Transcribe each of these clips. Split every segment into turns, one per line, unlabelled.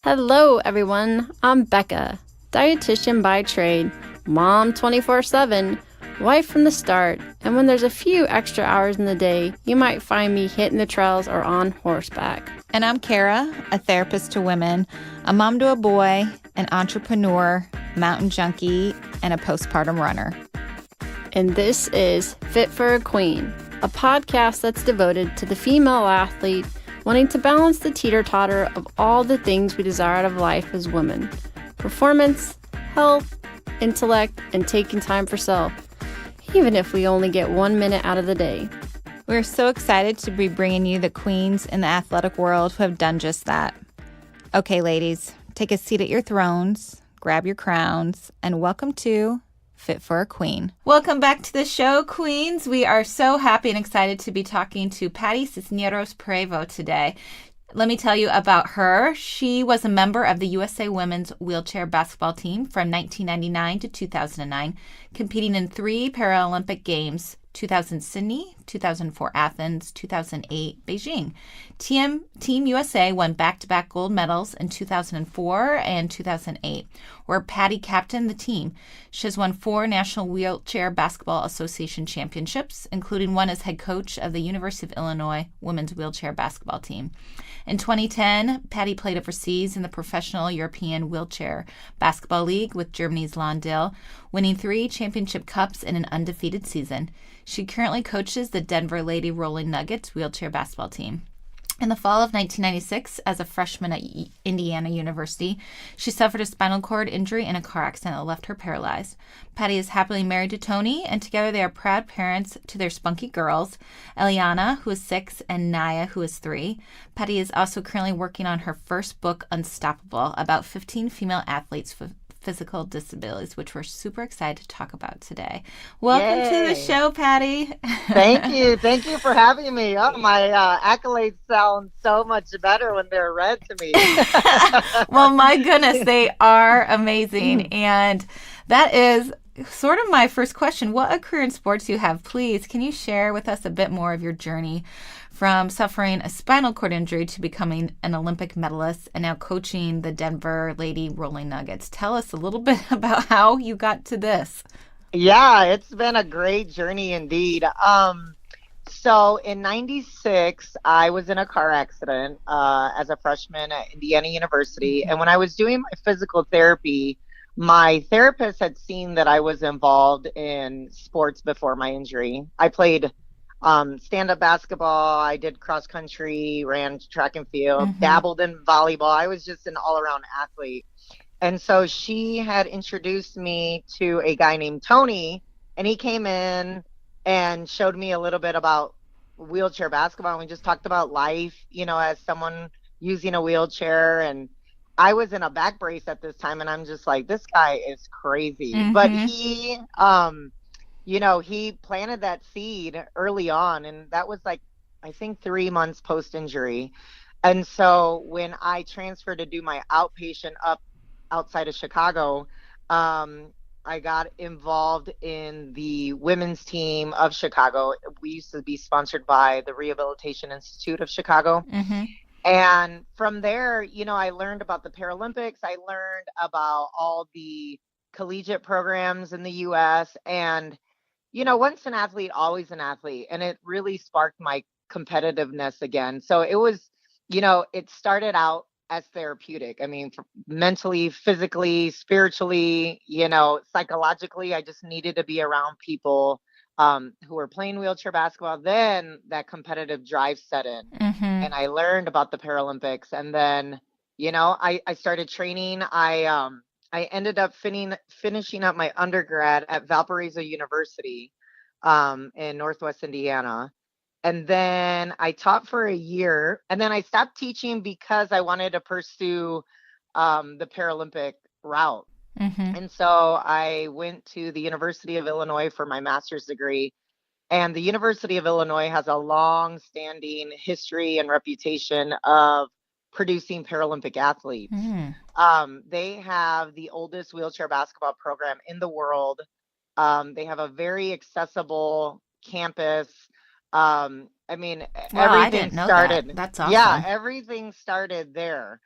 Hello, everyone. I'm Becca, dietitian by trade, mom 24/7, wife from the start, and when there's a few extra hours in the day, you might find me hitting the trails or on horseback.
And I'm Kara, a therapist to women, a mom to a boy, an entrepreneur, mountain junkie, and a postpartum runner.
And this is Fit for a Queen, a podcast that's devoted to the female athlete wanting to balance the teeter-totter of all the things we desire out of life as women: performance, health, intellect, and taking time for self, even if we only get 1 minute out of the day.
We're so excited to be bringing you the queens in the athletic world who have done just that. Okay, ladies, take a seat at your thrones, grab your crowns, and welcome to Fit for a Queen. Welcome back to the show, queens. We are so happy and excited to be talking to Patty Cisneros Prevo today. Let me tell you about her. She was a member of the USA Women's Wheelchair Basketball Team from 1999 to 2009, competing in 3 Paralympic Games: 2000 Sydney, 2004 Athens, 2008 Beijing. Team USA won back-to-back gold medals in 2004 and 2008, where Patty captained the team. She has won 4 National Wheelchair Basketball Association championships, including one as head coach of the University of Illinois Women's Wheelchair Basketball Team. In 2010, Patty played overseas in the Professional European Wheelchair Basketball League with Germany's Landil, winning 3 championship cups in an undefeated season. She currently coaches the Denver Lady Rolling Nuggets wheelchair basketball team. In the fall of 1996, as a freshman at Indiana University, she suffered a spinal cord injury in a car accident that left her paralyzed. Patty is happily married to Tony, and together they are proud parents to their spunky girls, Eliana, who is 6, and Naya, who is 3. Patty is also currently working on her first book, Unstoppable, about 15 female athletes with physical disabilities, which we're super excited to talk about today. Welcome to the show, Patty.
Thank you. Thank you for having me. Oh, my accolades sound so much better when they're read to me.
Well, my goodness, they are amazing. And that is sort of my first question. What a career in sports you have. Please, can you share with us a bit more of your journey from suffering a spinal cord injury to becoming an Olympic medalist and now coaching the Denver Lady Rolling Nuggets? Tell us a little bit about how you got to this.
Yeah, it's been a great journey indeed. So in 96, I was in a car accident as a freshman at Indiana University. And when I was doing my physical therapy, my therapist had seen that I was involved in sports before my injury. I played stand-up basketball. I did cross country, ran track and field, dabbled in volleyball. I was just an all-around athlete. And so she had introduced me to a guy named Tony, and he came in and showed me a little bit about wheelchair basketball. And we just talked about life, as someone using a wheelchair. And I was in a back brace at this time, and I'm just like, this guy is crazy. But he planted that seed early on, and that was like, I think 3 months post-injury. And so when I transferred to do my outpatient up outside of Chicago, I got involved in the women's team of Chicago. We used to be sponsored by the Rehabilitation Institute of Chicago. And from there, I learned about the Paralympics. I learned about all the collegiate programs in the U.S. And once an athlete, always an athlete. And it really sparked my competitiveness again. So it was, it started out as therapeutic. I mean, mentally, physically, spiritually, psychologically, I just needed to be around people who were playing wheelchair basketball. Then that competitive drive set in, and I learned about the Paralympics. And then, I started training. I ended up finishing up my undergrad at Valparaiso University in Northwest Indiana. And then I taught for a year, and then I stopped teaching because I wanted to pursue the Paralympic route. And so I went to the University of Illinois for my master's degree. And the University of Illinois has a long-standing history and reputation of producing Paralympic athletes. They have the oldest wheelchair basketball program in the world. They have a very accessible campus. I mean,
Wow, I
everything
didn't know
started.
that. That's awesome.
Yeah, everything started there.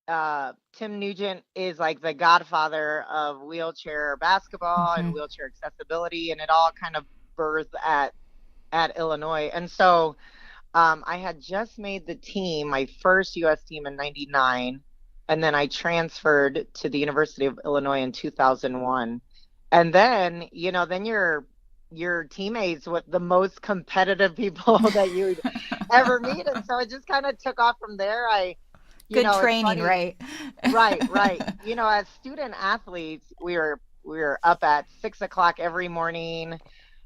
Tim Nugent is like the godfather of wheelchair basketball and wheelchair accessibility, and it all kind of birthed at Illinois. And so I had just made the team, my first U.S. team in '99, and then I transferred to the University of Illinois in 2001. And then, then your teammates with the most competitive people that you'd ever meet. And so it just kind of took off from there.
Good training, right?
Right. As student athletes, we were up at 6 o'clock every morning.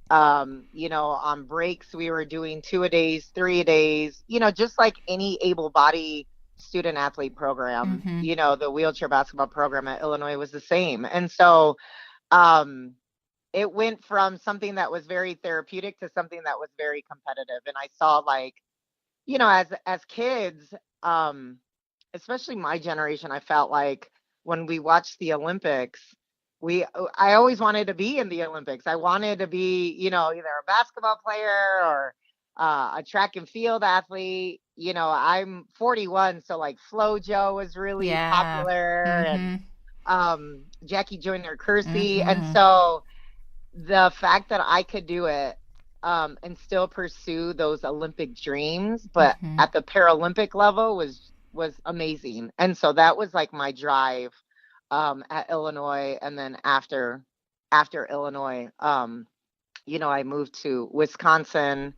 On breaks, we were doing 2-a-days, 3-a-days, just like any able-bodied student athlete program. The wheelchair basketball program at Illinois was the same. And so it went from something that was very therapeutic to something that was very competitive. And I saw, like, as kids, especially my generation, I felt like when we watched the Olympics, I always wanted to be in the Olympics. I wanted to be, either a basketball player or a track and field athlete. I'm 41, so like FloJo was really popular, and Jackie Joyner-Kersee. And so the fact that I could do it and still pursue those Olympic dreams, but at the Paralympic level was amazing. And so that was like my drive at Illinois. And then after Illinois, I moved to Wisconsin,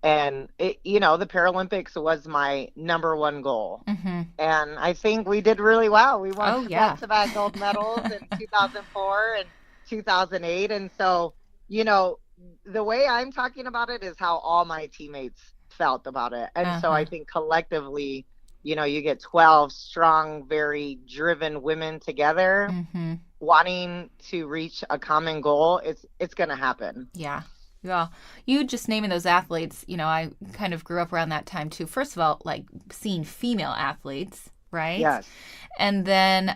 and the Paralympics was my number one goal. And I think we did really well. We won back-to-back gold medals in 2004 and 2008. And so, the way I'm talking about it is how all my teammates felt about it. And so I think collectively, you get 12 strong, very driven women together wanting to reach a common goal. It's going to happen.
Yeah. Well, you just naming those athletes, I kind of grew up around that time too. First of all, like seeing female athletes, right?
Yes.
And then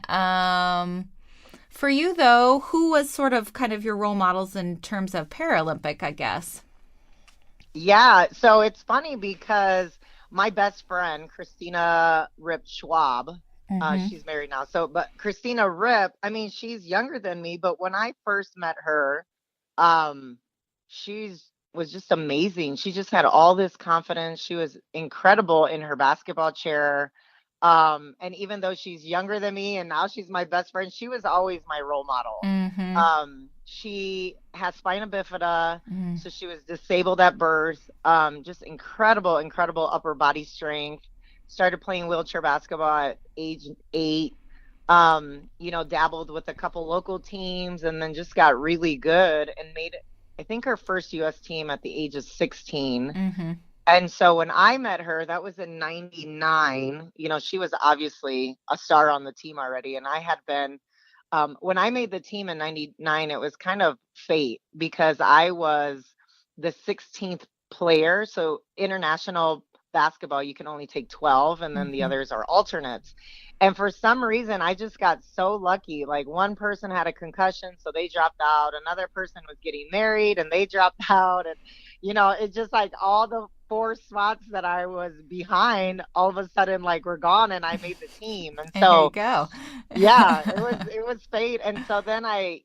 for you, though, who was sort of kind of your role models in terms of Paralympic, I guess?
Yeah. So it's funny because my best friend, Christina Rip Schwab, she's married now. But Christina Rip, I mean, she's younger than me, but when I first met her, she was just amazing. She just had all this confidence. She was incredible in her basketball chair. And even though she's younger than me and now she's my best friend, she was always my role model. She has spina bifida, so she was disabled at birth. Just incredible upper body strength. Started playing wheelchair basketball at age 8. Dabbled with a couple local teams, and then just got really good and made, I think, her first U.S. team at the age of 16. And so when I met her, that was in '99. She was obviously a star on the team already. And I had been, when I made the team in '99, it was kind of fate because I was the 16th player. So international basketball, you can only take 12, and then the others are alternates. And for some reason, I just got so lucky. Like, one person had a concussion, so they dropped out. Another person was getting married, and they dropped out. And, it's just like all the 4 spots that I was behind, all of a sudden, like, were gone, and I made the team. And so,
there you go.
Yeah, it was fate. And so then I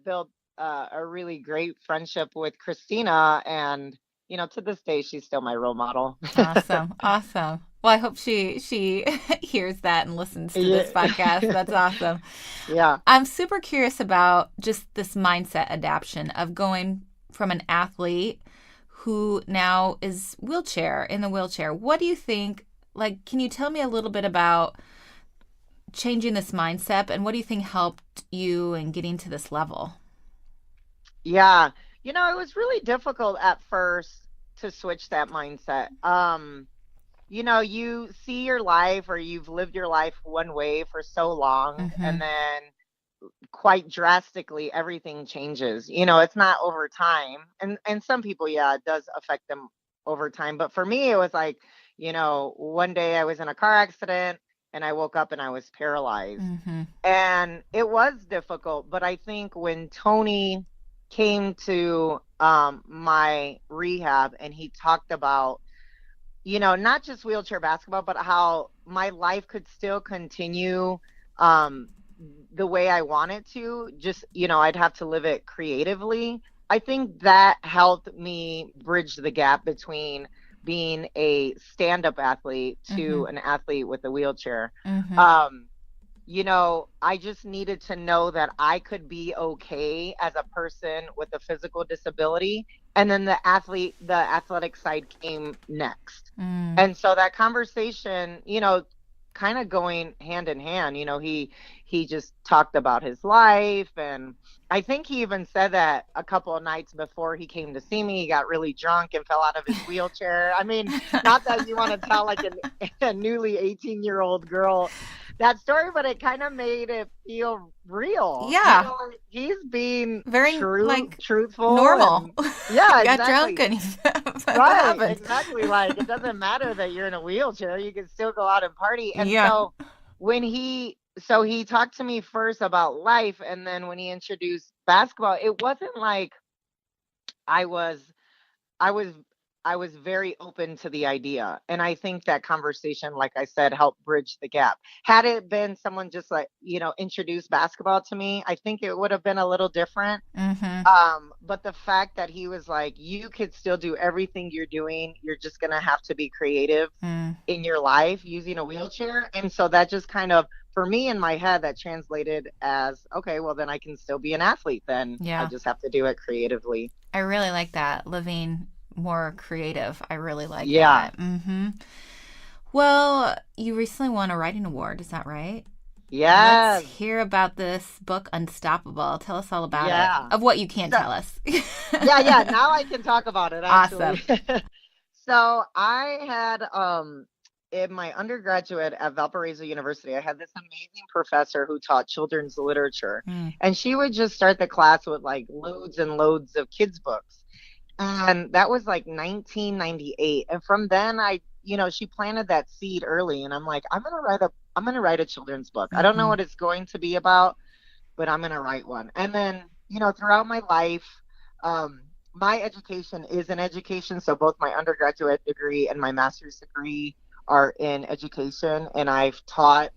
built a really great friendship with Christina, and to this day, she's still my role model.
Awesome. Well, I hope she hears that and listens to this podcast. That's awesome.
Yeah.
I'm super curious about just this mindset adaptation of going from an athlete who now is in the wheelchair. What do you think, like, can you tell me a little bit about changing this mindset, and what do you think helped you in getting to this level?
Yeah. It was really difficult at first to switch that mindset. You see your life, or you've lived your life one way for so long, and then quite drastically everything changes. It's not over time. And some people, it does affect them over time. But for me, it was like, one day I was in a car accident and I woke up and I was paralyzed. And it was difficult. But I think when Tony came to my rehab and he talked about not just wheelchair basketball, but how my life could still continue um, the way I want it to. Just, I'd have to live it creatively. I think that helped me bridge the gap between being a stand-up athlete to an athlete with a wheelchair. Um, I just needed to know that I could be okay as a person with a physical disability. And then the athletic side came next. And so that conversation, kind of going hand in hand, he just talked about his life. And I think he even said that a couple of nights before he came to see me, he got really drunk and fell out of his wheelchair. I mean, not that you want to tell like a newly 18-year-old girl that story, but it kind of made it feel real.
Yeah.
He's being
very
truthful,
normal.
Yeah,
got
exactly.
drunk and
right, exactly. Like, it doesn't matter that you're in a wheelchair; you can still go out and party. And so when he talked to me first about life, and then when he introduced basketball, it wasn't like I was I was I was very open to the idea. And I think that conversation, like I said, helped bridge the gap. Had it been someone just like, introduced basketball to me, I think it would have been a little different. But the fact that he was like, you could still do everything you're doing. You're just going to have to be creative in your life using a wheelchair. And so that just kind of, for me in my head, that translated as, okay, well, then I can still be an athlete. Then I just have to do it creatively.
I really like that. Living more creative. I really like that. Well, you recently won a writing award. Is that right?
Yes.
Let's hear about this book, Unstoppable. Tell us all about it. Of what you can't tell us.
yeah. Now I can talk about it. Actually.
Awesome.
So I had in my undergraduate at Valparaiso University, I had this amazing professor who taught children's literature, and she would just start the class with like loads and loads of kids' books. And that was like 1998. And from then she planted that seed early, and I'm like, I'm going to write a children's book. I don't know what it's going to be about, but I'm going to write one. And then, throughout my life, my education is in education. So both my undergraduate degree and my master's degree are in education. And I've taught,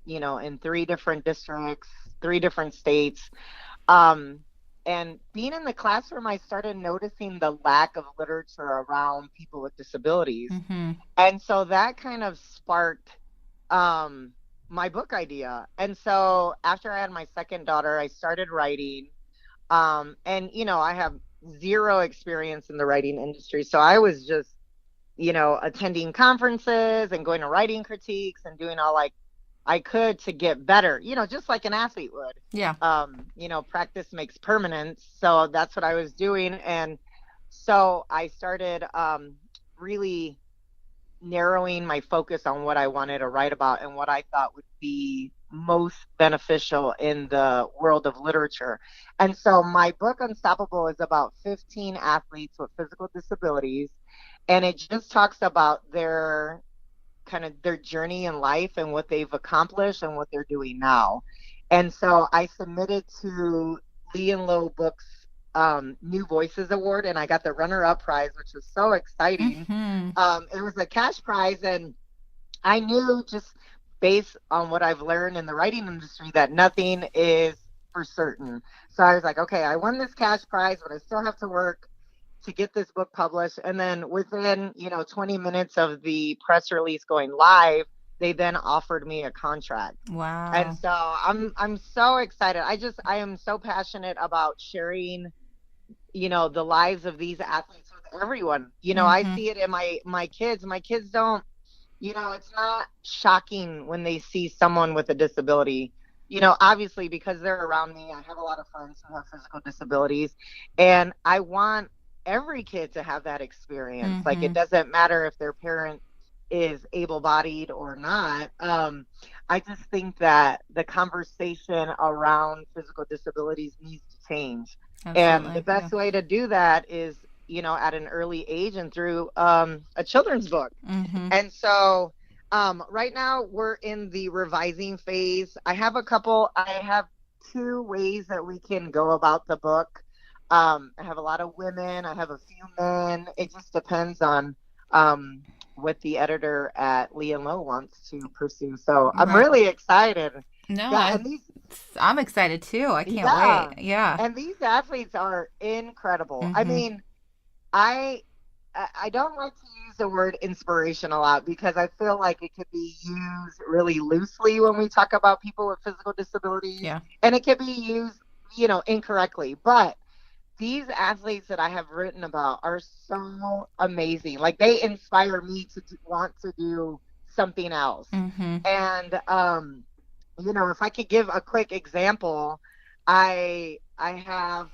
in 3 different districts, 3 different states. And being in the classroom, I started noticing the lack of literature around people with disabilities. And so that kind of sparked my book idea. And so after I had my second daughter, I started writing. And, I have 0 experience in the writing industry. So I was just, attending conferences and going to writing critiques and doing all I could to get better, just like an athlete would.
Yeah.
Practice makes permanent. So that's what I was doing. And so I started really narrowing my focus on what I wanted to write about and what I thought would be most beneficial in the world of literature. And so my book, Unstoppable, is about 15 athletes with physical disabilities. And it just talks about their journey in life and what they've accomplished and what they're doing now. And so I submitted to Lee and Low Books New Voices Award, and I got the runner-up prize, which was so exciting. It was a cash prize, and I knew, just based on what I've learned in the writing industry, that nothing is for certain. So I was like, okay, I won this cash prize, but I still have to work to get this book published. And then within 20 minutes of the press release going live, they then offered me a contract.
Wow.
And so I'm so excited. I am so passionate about sharing the lives of these athletes with everyone. I see it in my kids. My kids don't, it's not shocking when they see someone with a disability. Obviously, because they're around me, I have a lot of friends who have physical disabilities, and I want every kid to have that experience. Like, it doesn't matter if their parent is able-bodied or not. I just think that the conversation around physical disabilities needs to change. Absolutely. And the best way to do that is, at an early age and through a children's book. And so right now we're in the revising phase. I have 2 ways that we can go about the book. I have a lot of women. I have a few men. It just depends on what the editor at Lee and Low wants to pursue. So I'm
Right.
really excited.
No,
Yeah, and these
I'm excited too. I can't
yeah,
wait. Yeah.
and these athletes are incredible. I
Mm-hmm.
mean, I I don't like to use the word inspiration a lot because I feel like it could be used really loosely when we talk about people with physical disabilities,
Yeah.
and it could be used, incorrectly. But these athletes that I have written about are so amazing. Like they inspire me to want to do something else.
Mm-hmm.
And if I could give a quick example, I have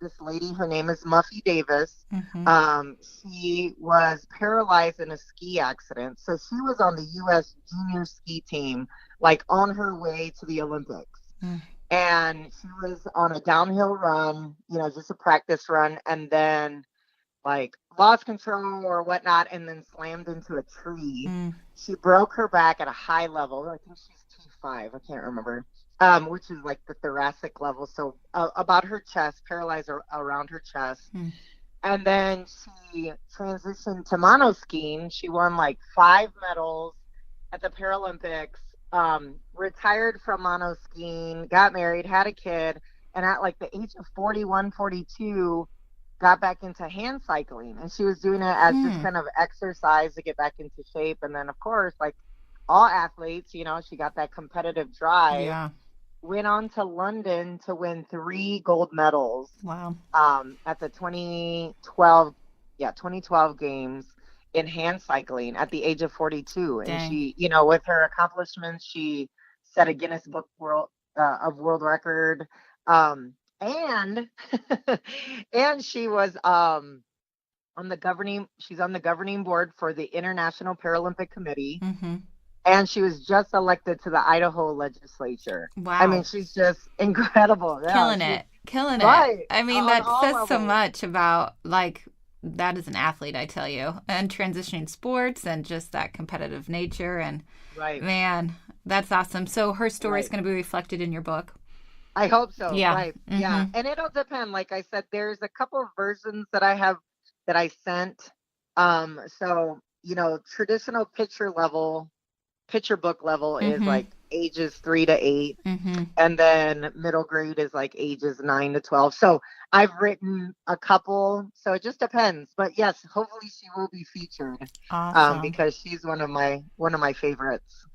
this lady. Her name is Muffy Davis.
Mm-hmm.
She was paralyzed in a ski accident, so she was on the U.S. junior ski team, like on her way to the Olympics.
Mm.
And she was on a downhill run, just a practice run, and then like lost control or whatnot, and then slammed into a tree.
Mm.
She broke her back at a high level. I think she's T5. I can't remember. Which is like the thoracic level, so about her chest, paralyzed around her chest.
Mm.
And then she transitioned to mono skiing. She won like 5 medals at the Paralympics. Retired from mono skiing, got married, had a kid, and at like the age of 41, 42, got back into hand cycling. And she was doing it as just kind of exercise to get back into shape. And then, of course, like all athletes, she got that competitive drive.
Yeah.
Went on to London to win 3 gold medals.
Wow.
At the 2012 games in hand cycling at the age of 42.
Dang.
And she, with her accomplishments, she set a Guinness Book of World Record. And and she was she's on the governing board for the International Paralympic Committee.
Mm-hmm.
And she was just elected to the Idaho legislature.
Wow.
I mean, she's just incredible.
Killing it.
Right.
I mean,
On
that
all
says so
levels.
much about, like, that is an athlete, I tell you, and transitioning sports and just that competitive nature. And,
Right.
man, that's awesome. So her story is
Right.
going to be reflected in your book.
I hope so.
Yeah.
Right.
Mhm.
Yeah. And it'll depend. Like I said, there's a couple of versions that I have that I sent. So, traditional picture book level is
Mhm.
like ages 3 to 8.
Mm-hmm.
And then middle grade is like ages 9 to 12. So I've written a couple. So it just depends. But yes, hopefully she will be featured.
Awesome.
Because she's one of my favorites.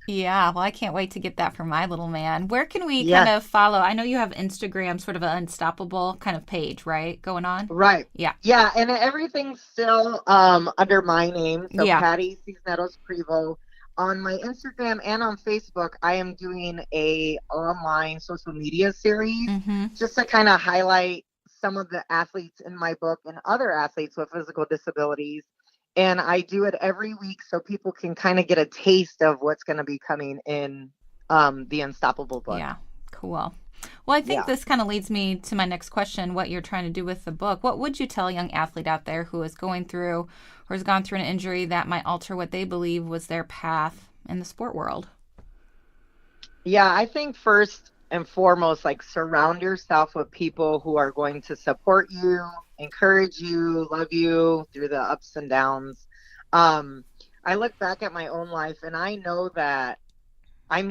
Yeah, well, I can't wait to get that for my little man. Where can we
Yes.
kind of follow? I know you have Instagram, sort of an Unstoppable kind of page, right? Going on?
Right.
Yeah.
Yeah, and everything's still under my name. So
Yeah.
Patty Cisneros Prevo. On my Instagram and on Facebook, I am doing a online social media series
Mm-hmm.
just to kind of highlight some of the athletes in my book and other athletes with physical disabilities. And I do it every week so people can kind of get a taste of what's going to be coming in the Unstoppable book.
Yeah, cool. Well, I think
Yeah.
this kind of leads me to my next question, what you're trying to do with the book. What would you tell a young athlete out there who is going through or has gone through an injury that might alter what they believe was their path in the sport world?
Yeah, I think first and foremost, like surround yourself with people who are going to support you, encourage you, love you through the ups and downs. I look back at my own life and I know that I'm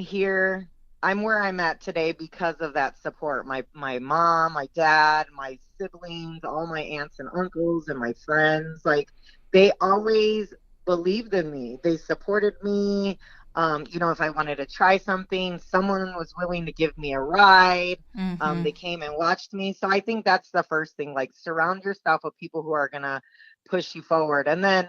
where I'm at today because of that support. My mom, my dad, my siblings, all my aunts and uncles and my friends, like they always believed in me. They supported me. If I wanted to try something, someone was willing to give me a ride.
Mm-hmm.
They came and watched me. So I think that's the first thing, like surround yourself with people who are going to push you forward. And then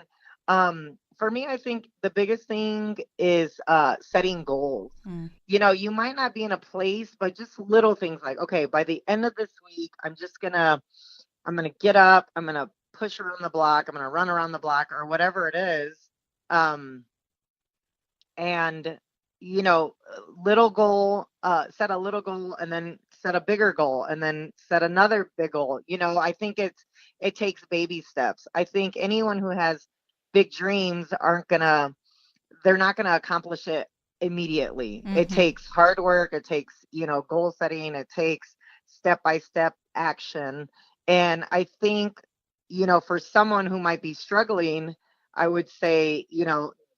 for me, I think the biggest thing is setting goals.
Mm.
You might not be in a place, but just little things like, okay, by the end of this week, I'm going to get up, I'm going to push around the block, I'm going to run around the block or whatever it is. And, little goal, set a little goal and then set a bigger goal and then set another big goal. I think it takes baby steps. I think anyone who has big dreams they're not gonna accomplish it immediately.
Mm-hmm.
It takes hard work. It takes, goal setting. It takes step-by-step action. And I think, for someone who might be struggling, I would say,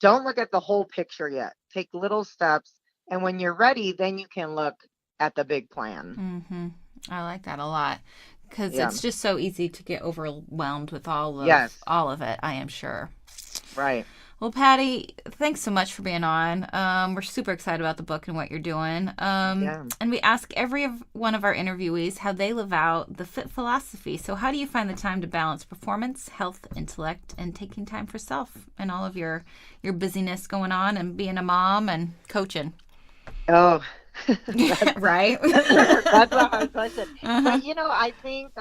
don't look at the whole picture yet. Take little steps. And when you're ready, then you can look at the big plan.
Mm-hmm. I like that a lot because
Yeah.
it's just so easy to get overwhelmed with all
Yes.
of it, I am sure.
Right.
Well, Patty, thanks so much for being on. We're super excited about the book and what you're doing.
Yeah.
And we ask every one of our interviewees how they live out the FIT philosophy. So how do you find the time to balance performance, health, intellect, and taking time for self and all of your busyness going on and being a mom and coaching?
Oh,
right?
that's a hard question.
Uh-huh.
But, I think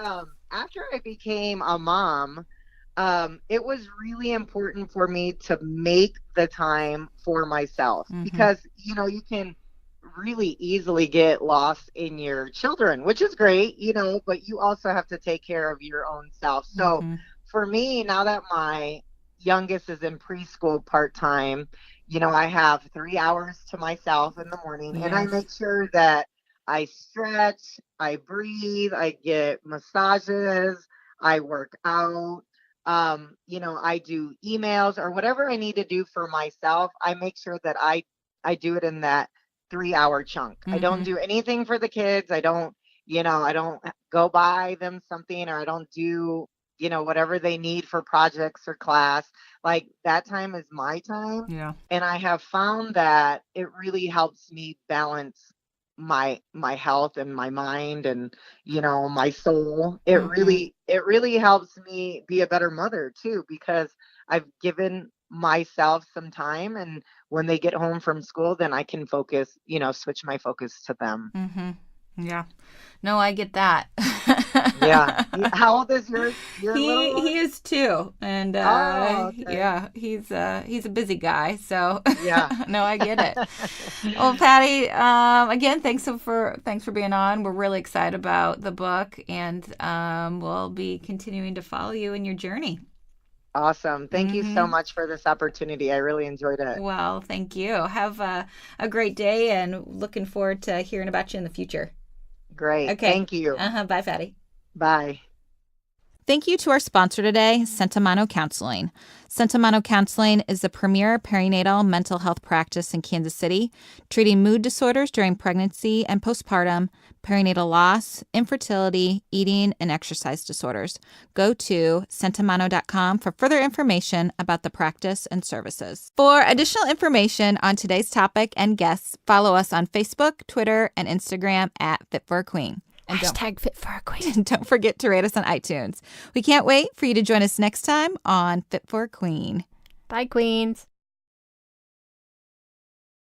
after I became a mom, it was really important for me to make the time for myself because, you can really easily get lost in your children, which is great, but you also have to take care of your own self. So for me, now that my youngest is in preschool part-time, I have 3 hours to myself in the morning, and I make sure that I stretch, I breathe, I get massages, I work out. I do emails or whatever I need to do for myself. I make sure that I do it in that 3 hour chunk. I don't do anything for the kids. I don't go buy them something, or I don't do, whatever they need for projects or class. Like, that time is my time.
Yeah.
And I have found that it really helps me balance my health and my mind and my soul. It really helps me be a better mother too, because I've given myself some time, and when they get home from school, then I can focus, switch my focus to them.
Yeah. No, I get that.
Yeah. How old is yours?
He is 2, and
okay.
yeah, he's a busy guy. So
yeah.
No, I get it. Well, Patty, again, thanks for being on. We're really excited about the book, and we'll be continuing to follow you in your journey.
Awesome. Thank you so much for this opportunity. I really enjoyed it.
Well, thank you. Have a great day, and looking forward to hearing about you in the future.
Great.
Okay.
Thank you.
Bye, Patty.
Bye.
Thank you to our sponsor today, Sentimano Counseling. Sentimano Counseling is the premier perinatal mental health practice in Kansas City, treating mood disorders during pregnancy and postpartum, perinatal loss, infertility, eating, and exercise disorders. Go to sentimano.com for further information about the practice and services. For additional information on today's topic and guests, follow us on Facebook, Twitter, and Instagram at Fit for a Queen. And
Hashtag Fit for a Queen.
Don't forget to rate us on iTunes. We can't wait for you to join us next time on Fit for a Queen.
Bye, Queens.